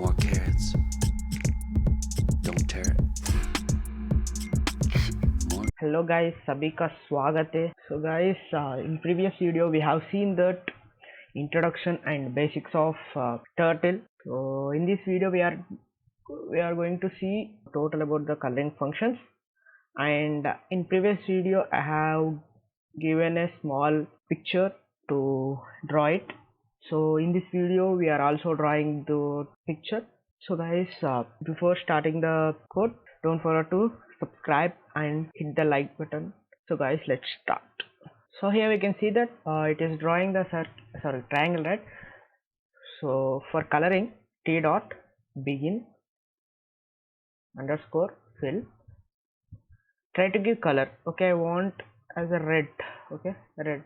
more carrots. Don't tear it. More. Hello guys, सभी का स्वागत है. So guys, in previous video we have seen that introduction and basics of turtle. So in this video we are going to see total about the coloring functions, and in previous video I have given a small picture to draw it. So in this video we are also drawing the picture. So guys, before starting the code, don't forget to subscribe and hit the like button. So guys, let's start. So here we can see that it is drawing the triangle, right? So for coloring, t dot begin underscore fill, try to give color. Okay, I want as a red. Okay, red.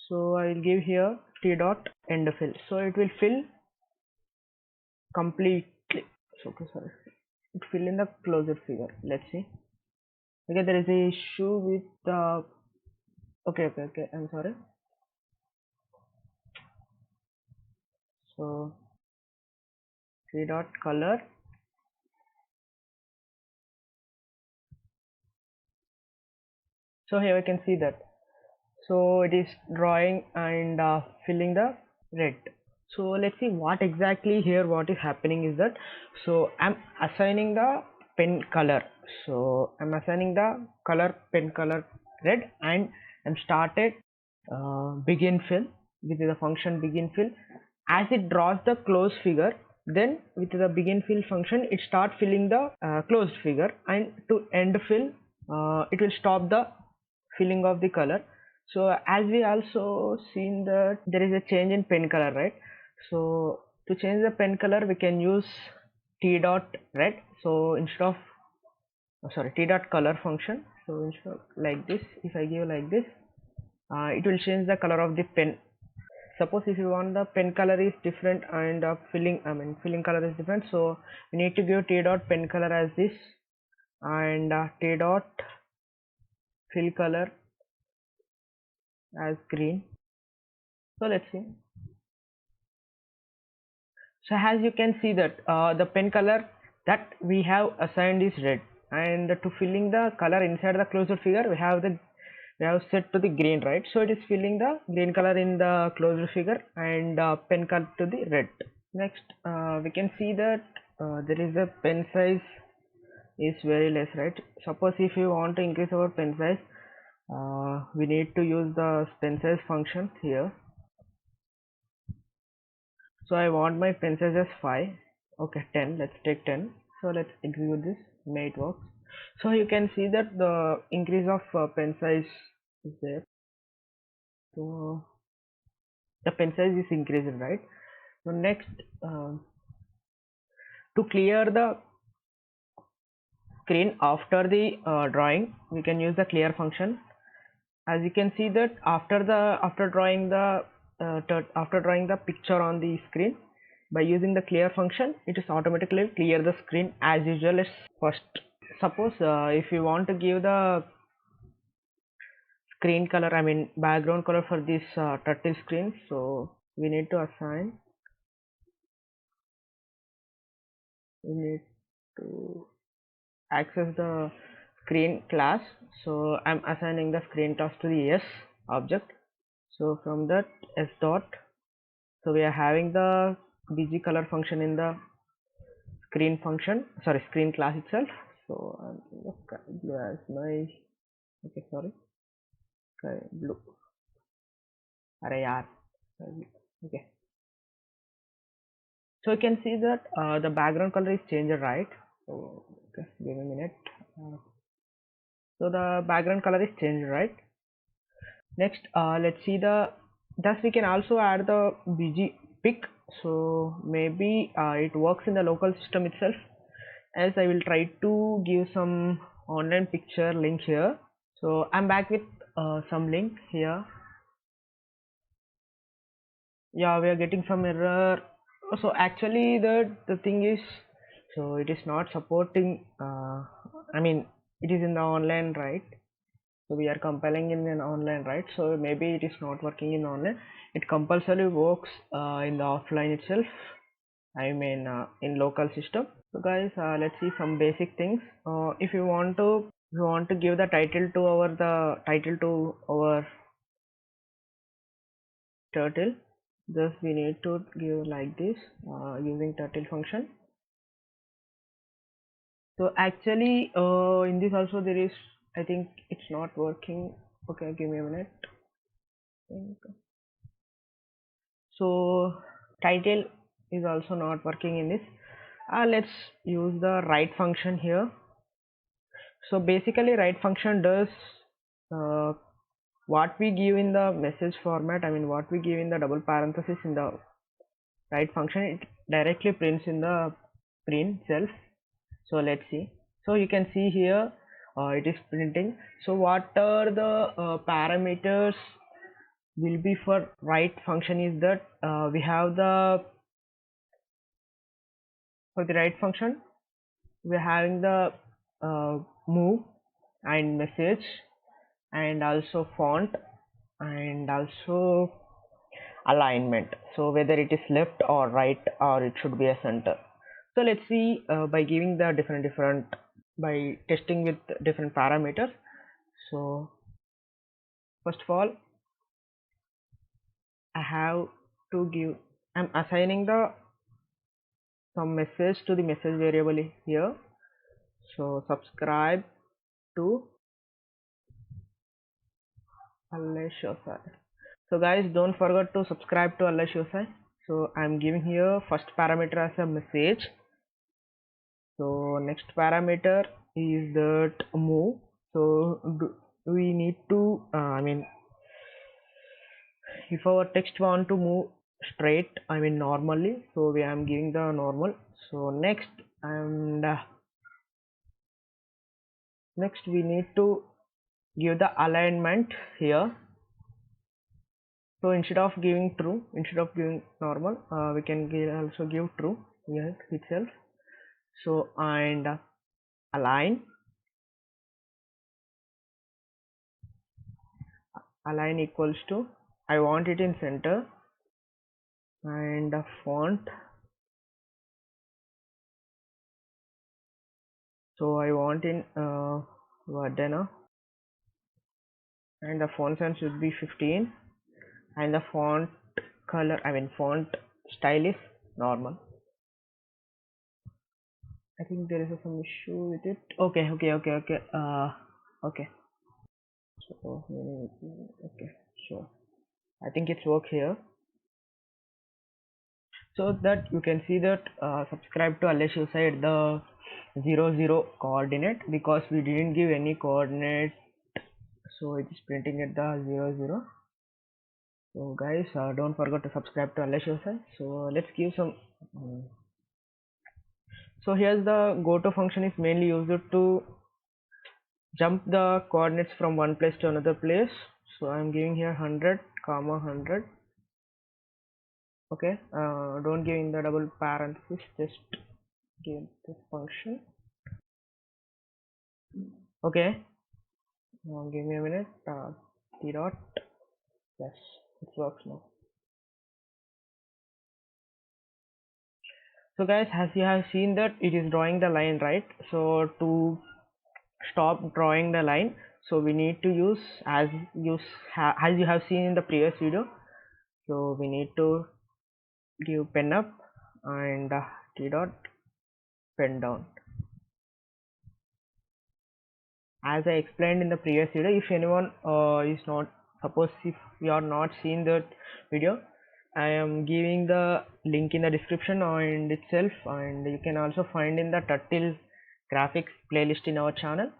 So I will give here t dot end fill, so it will fill completely. So okay, sorry, it fill in the closer figure. Let's see. Okay, there is a issue with the okay, I'm sorry. So t dot color, so here we can see that, so it is drawing and filling the red. So let's see what exactly here what is happening is that, so I'm assigning the pen color. So I'm assigning the color pen color red, and I'm started begin fill with the function begin fill. As it draws the closed figure, then with the begin fill function it start filling the closed figure, and to end fill it will stop the filling of the color. So as we also seen that there is a change in pen color, right? So to change the pen color we can use t dot red. So instead of t dot color function, so instead of like this, if I give like this, it will change the color of the pen. Suppose if you want the pen color is different and filling color is different, so we need to give t dot pen color as this, and t dot fill color as green. So let's see. So as you can see that the pen color that we have assigned is red, and to filling the color inside the closed figure we have set to the green, right? So it is filling the green color in the closed figure, and pen color to the red. Next we can see that there is a pen size is very less, right? Suppose if you want to increase our pen size, we need to use the pen size function here. So I want my pen size as 5. Okay, 10. Let's take 10. So let's execute this. May it works. So you can see that the increase of pen size is there. So the pen size is increasing, right? So next, to clear the screen after the drawing, we can use the clear function. As you can see that after drawing the picture on the screen, by using the clear function it is automatically clear the screen as usual as first. Suppose if you want to give the screen color, background color for this turtle screen, so we need to access the screen class. So I'm assigning the screen class to the s object. So from that s dot, so we are having the bg color function in the screen function, sorry, screen class itself. So I'm blue as my, okay, sorry, blue array r. Okay, so you can see that the background color is changed, right? So okay, give me a minute. So the background color is changed, right? Next let's see the, thus we can also add the bg pic. So maybe it works in the local system itself, as I will try to give some online picture link here. So I'm back with some link here. Yeah, we are getting some error. So actually the thing is, so it is not supporting it is in the online, right? So we are compiling in an online, right? So maybe it is not working in online. It compulsorily works in the offline itself, I mean in local system. So guys, let's see some basic things. If you want to give the title to our turtle, just we need to give like this using turtle function. So actually in this also there is, I think it's not working. Okay, give me a minute. So title is also not working in this. Let's use the write function here. So basically write function does uh, what we give in the message format, I mean what we give in the double parenthesis in the write function, it directly prints in the print itself. So let's see. So you can see here it is printing. So what are the parameters will be for write function is that we have the, for the write function we're having the move and message and also font and also alignment, so whether it is left or right or it should be a center. So let's see by giving the different by testing with different parameters. So first of all I have to give, I'm assigning the some message to the message variable here. So subscribe to Allah Shosai. So guys, don't forget to subscribe to Allah Shosai. So I'm giving here first parameter as a message. So next parameter is that move. So we need to I mean if our text want to move straight, I mean normally, so we am giving the normal. So next we need to give the alignment here. So instead of giving normal, we can also give true here itself. So and align equals to, I want it in center, and font, so I want in Verdana, and the font size should be 15, and the font color, I mean font style is normal. I think there is some issue with it. Okay. Okay. So okay, so I think it's work here. So that you can see that subscribe to LSU side the 00 coordinate, because we didn't give any coordinate, so it is printing at the 00. So guys, don't forget to subscribe to LSU side. So let's give some so here's the goto function is mainly used to jump the coordinates from one place to another place. So I'm giving here 100 comma 100. Okay, don't give in the double parenthesis, just give this function. Okay, give me a minute. T dot, yes, it works now. So guys, as you have seen that it is drawing the line, right? So to stop drawing the line, so we need to use as you have seen in the previous video. So we need to give pen up and T dot pen down. As I explained in the previous video, if anyone is not, suppose if you are not seeing that video, I am giving the link in the description and itself, and you can also find in the turtle graphics playlist in our channel.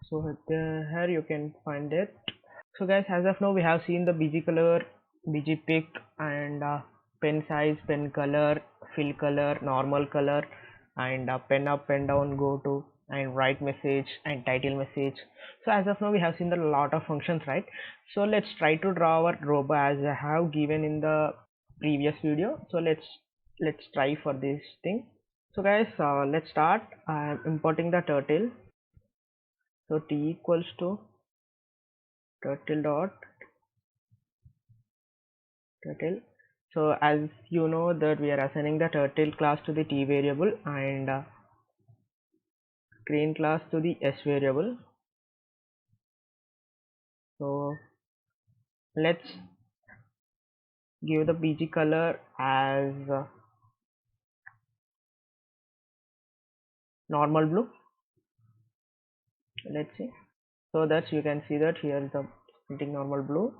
So here you can find it. So guys, as of now we have seen the bg color, bg pick, and pen size, pen color, fill color, normal color, and pen up, pen down, go to, and write message and title message. So as of now we have seen the lot of functions, right? So let's try to draw our robo as I have given in the previous video. So let's try for this thing. So guys, let's start. I am importing the turtle. So t equals to turtle dot turtle. So as you know that we are assigning the turtle class to the t variable and screen class to the s variable. So let's give the bg color as normal blue. Let's see, so that you can see that here is the printing normal blue.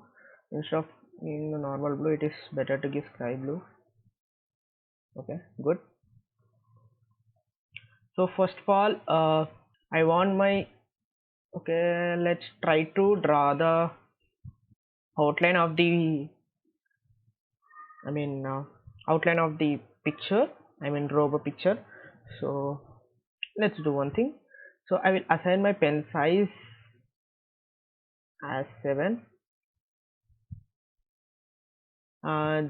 Instead of in the normal blue, it is better to give sky blue. Okay, good. So first of all, I want my, okay, let's try to draw the outline of the, I mean outline of the picture, I mean robot picture. So let's do one thing. So I will assign my pen size as 7.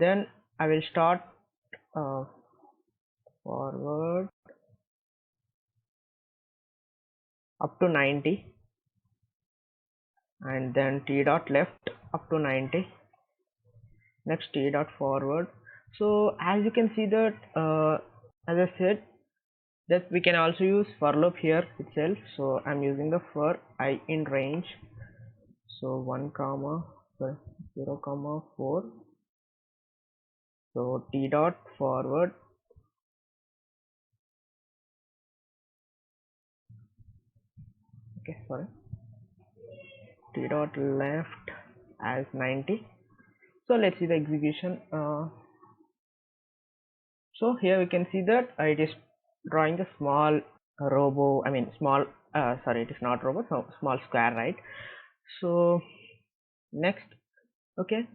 Then I will start uh, forward up to 90 and then t dot left up to 90. Next t dot forward. So as you can see that as I said that we can also use for loop here itself. So I'm using the for I in range. So 1 comma 0 comma 4. So t dot forward, okay, sorry, t dot left as 90. So let's see the execution. So here we can see that it is drawing a small robo, I mean small, sorry, it is not robo, so small square, right? So next, okay,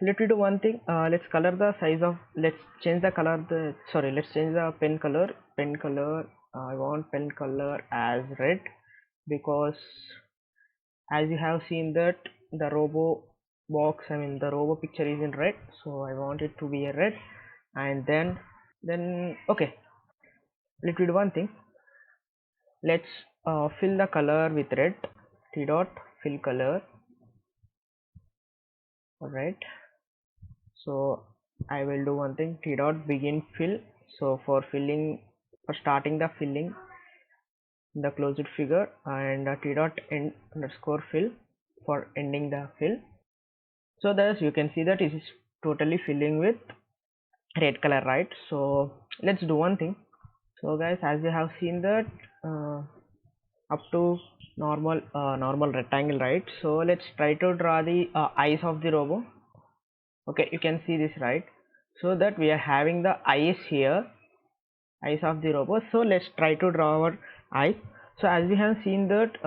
let me do one thing. Let's color the size of, let's change the color, the, sorry, let's change the pen color. I want pen color as red, because as you have seen that the robo box, I mean the robo picture is in red, so I want it to be a red. And then okay, let me do one thing. Let's fill the color with red. T dot fill color. Alright, so I will do one thing. T dot begin fill. So for filling, for starting the filling the closed figure, and t dot end underscore fill for ending the fill. So thus you can see that it is totally filling with red color, right? So let's do one thing. So guys, as you have seen that up to normal rectangle, right? So let's try to draw the eyes of the robot. Okay, you can see this, right? So that we are having the eyes here, eyes of the robot. So let's try to draw our eyes. So as we have seen that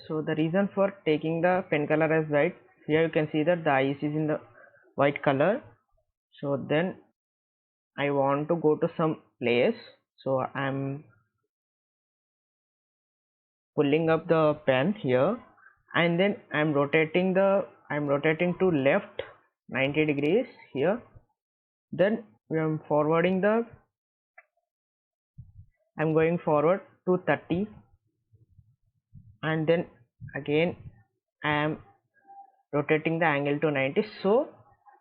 so the reason for taking the pen color as white, here you can see that the eyes is in the white color. So then I want to go to some place, so I'm pulling up the pen here, and then I'm rotating to left 90 degrees here. Then I'm going forward to 30, and then again I am rotating the angle to 90. So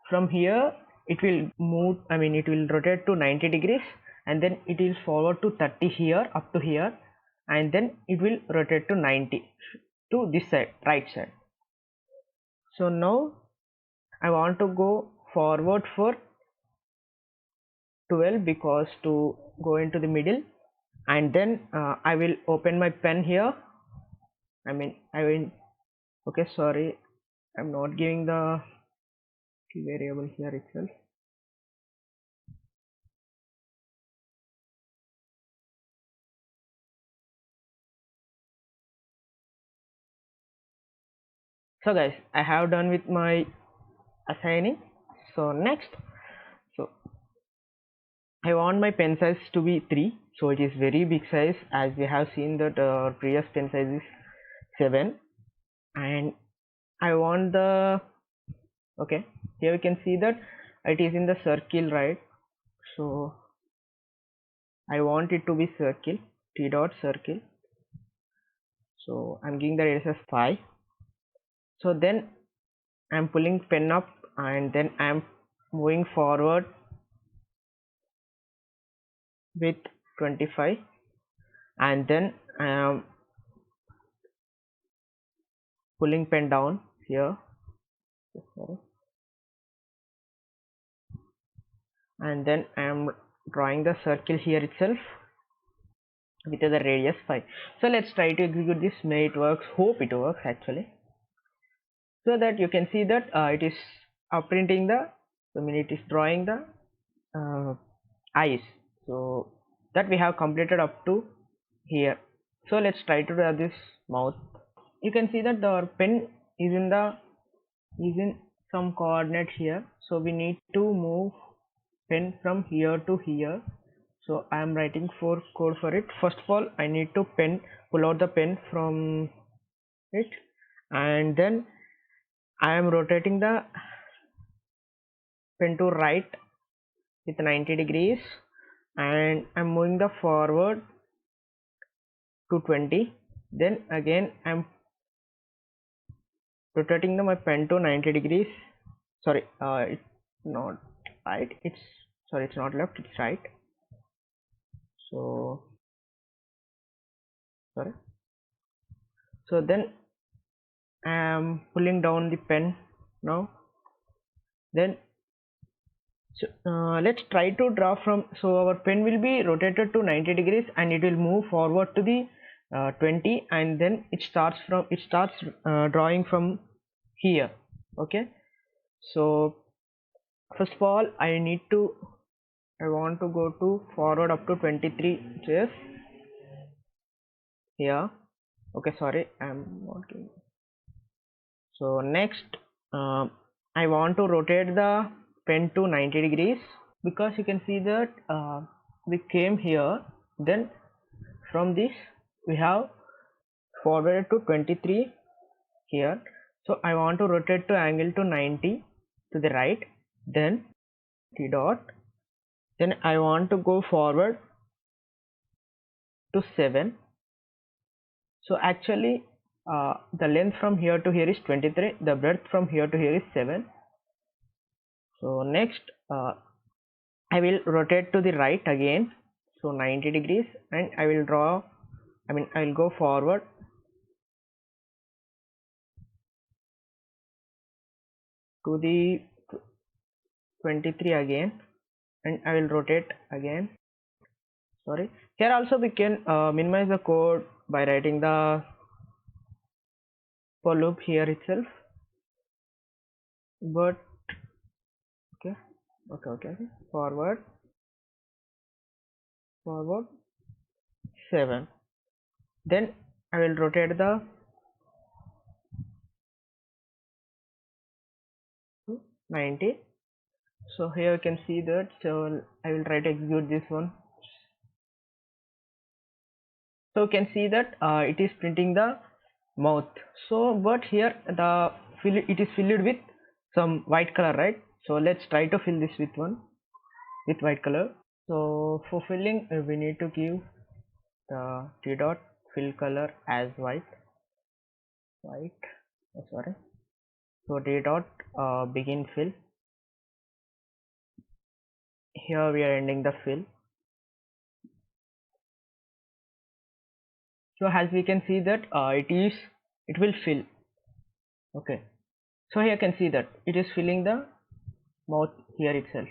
from here it will move, I mean it will rotate to 90 degrees, and then it will forward to 30 here up to here, and then it will rotate to 90 to this side, right side. So now I want to go forward for 12 because to go into the middle, and then I will open my pen here. I mean I will, okay, sorry, I'm not giving the variable here itself. So guys, I have done with my assigning. So next, so I want my pen size to be 3, so it is very big size, as we have seen that previous pen size is 7. And I want the, okay, here we can see that it is in the circle, right? So I want it to be circle, t dot circle. So I'm giving the radius as 5. So then I'm pulling pen up, and then I'm moving forward with 25, and then I am pulling pen down here. Sorry. And then I am drawing the circle here itself with the radius 5. So let's try to execute this. May it works. Hope it works actually. So that you can see that it is printing the, I mean it is drawing the eyes. So that we have completed up to here. So let's try to draw this mouth. You can see that the pen is in some coordinate here. So we need to move pen from here to here. So I am writing for code for it. First of all, I need to pull out the pen from it, and then I am rotating the pen to right with 90 degrees, and I'm moving the forward to 20. Then again I'm rotating my pen to 90 degrees. Sorry, it's not right. It's not left. It's right. So sorry. So then I am pulling down the pen now. Then so, let's try to draw from, so our pen will be rotated to 90 degrees and it will move forward to the 20, and then it starts drawing from here. Okay, so first of all I want to go to forward up to 23 inches here. Okay, sorry, I'm not getting. So next I want to rotate the pen to 90 degrees, because you can see that we came here, then from this we have forwarded to 23 here. So I want to rotate to angle to 90 to the right, then T dot, then I want to go forward to 7. So actually the length from here to here is 23, the breadth from here to here is 7. So next I will rotate to the right again, so 90 degrees, and I will go forward to the 23 again, and I will rotate again. Sorry, here also we can minimize the code by writing the for loop here itself, but okay, forward 7, then I will rotate the 90. So here you can see that, so I will try to execute this one. So you can see that it is printing the mouth. So but here it is filled with some white color, right? So let's try to fill this with white color. So for filling we need to give the T dot fill color as white. Oh, sorry. So D dot begin fill. Here we are ending the fill. So as we can see that it will fill. Okay. So here you can see that it is filling the mouth here itself.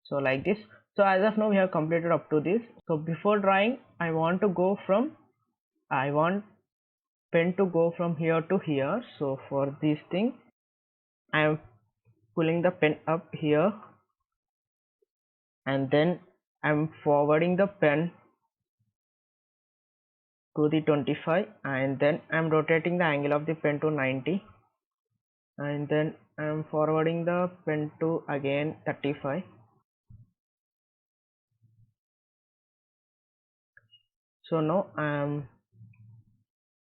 So like this. So as of now we have completed up to this. So before drawing I want pen to go from here to here. So for this thing I am pulling the pen up here, and then I'm forwarding the pen to the 25, and then I'm rotating the angle of the pen to 90, and then I'm forwarding the pen to again 35. So now I'm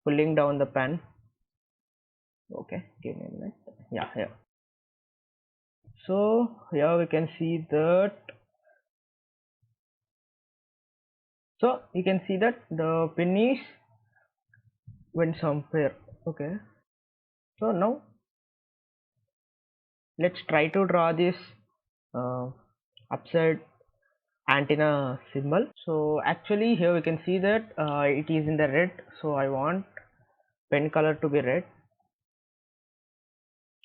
pulling down the pen. Okay, give me a minute. Yeah, here. So here we can see that, so you can see that the pin is went somewhere. Okay, so now let's try to draw this uh, upside antenna symbol. So actually here we can see that it is in the red, so I want pen color to be red,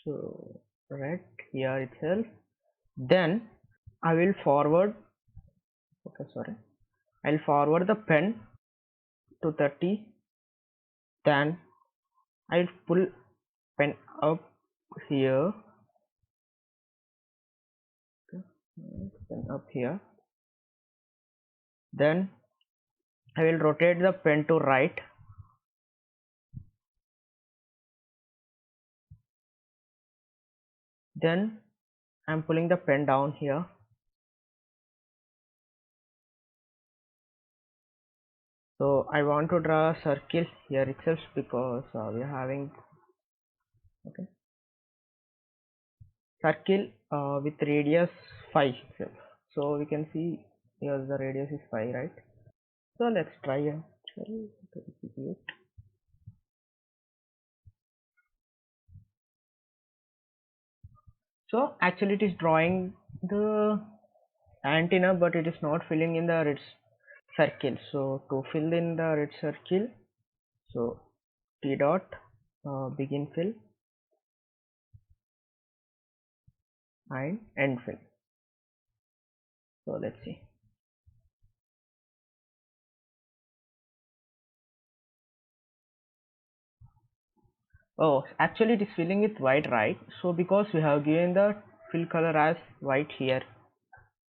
so red here itself. Then I will forward, okay, sorry, I'll forward the pen to 30, then I'll pull pen up here, okay, pen up here, then I will rotate the pen to right, then I'm pulling the pen down here, so I want to draw a circle here itself because we are having, okay, circle with radius 5 itself. So we can see here the radius is 5, right? So let's try actually to execute. So actually it is drawing the antenna, but it is not filling in the red circle. So to fill in the red circle, so T dot begin fill and end fill. So let's see. Oh, actually it is filling with white, right? So because we have given the fill color as white here,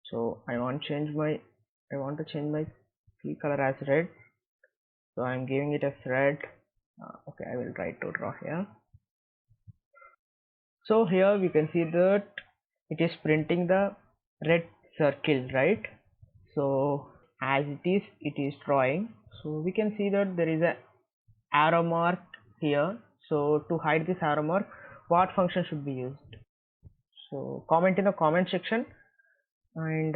so I want to change my fill color as red. So I'm giving it as red. Okay, I will try to draw here. So here we can see that it is printing the red circle, right? So as it is drawing. So we can see that there is a arrow mark here. So to hide this arrow mark, what function should be used? So comment in the comment section, and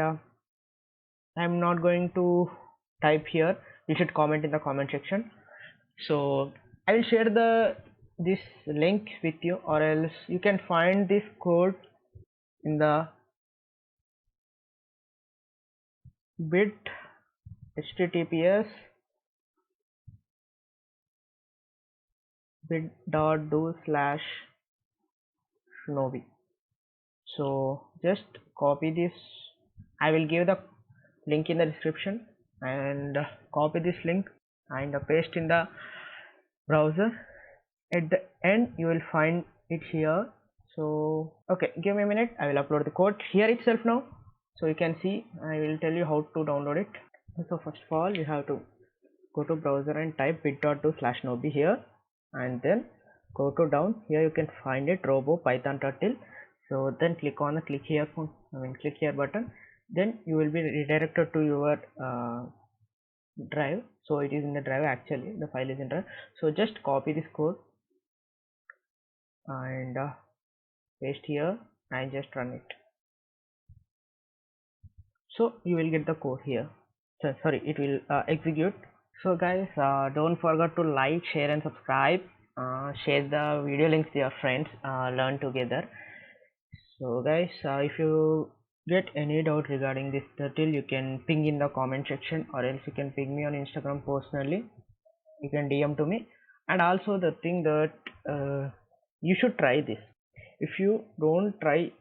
I'm not going to type here. You should comment in the comment section. So I will share this link with you, or else you can find this code in the bit https bit.do/shinobi. So just copy this. I will give the link in the description, and copy this link and paste in the browser. At the end you will find it here. So okay, give me a minute, I will upload the code here itself now, so you can see. I will tell you how to download it. So first of all you have to go to browser and type bit.do/shinobi here, and then go to down here, you can find it robo python turtle. So then click on the click here button, then you will be redirected to your drive. So it is in the drive, actually the file is in drive. So just copy this code and paste here and just run it. So you will get the code here. So sorry, it will execute. So guys, don't forget to like, share and subscribe. Share the video links to your friends. Learn together. So guys, if you get any doubt regarding this turtle, you can ping in the comment section, or else you can ping me on Instagram personally. You can DM to me. And also the thing that you should try this. If you don't try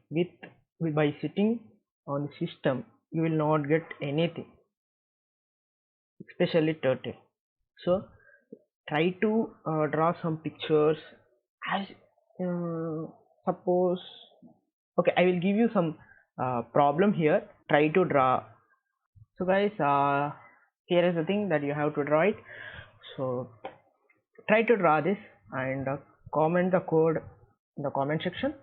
by sitting on the system, you will not get anything, especially turtle. So try to draw some pictures as suppose, okay, I will give you some problem here. Try to draw. So guys, here is the thing that you have to draw it. So try to draw this and comment the code in the comment section,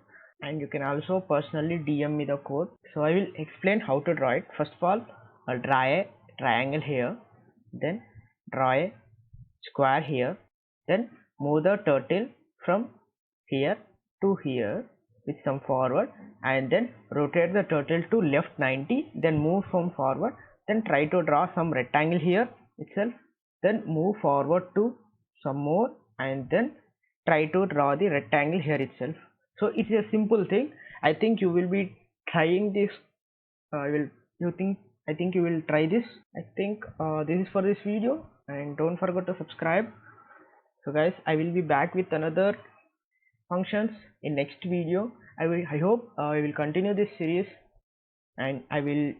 and you can also personally DM me the code. So I will explain how to draw it. First of all, I'll draw a triangle here, then draw a square here, then move the turtle from here to here with some forward, and then rotate the turtle to left 90, then move from forward, then try to draw some rectangle here itself, then move forward to some more, and then try to draw the rectangle here itself. So it's a simple thing. I think you will be trying this. You think I think you will try this. I think this is for this video, and don't forget to subscribe. So guys, I will be back with another functions in next video. I hope I will continue this series, and I will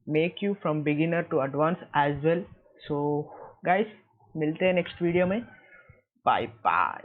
make you from beginner to advanced as well. So guys, मिलते हैं next video में. Bye bye.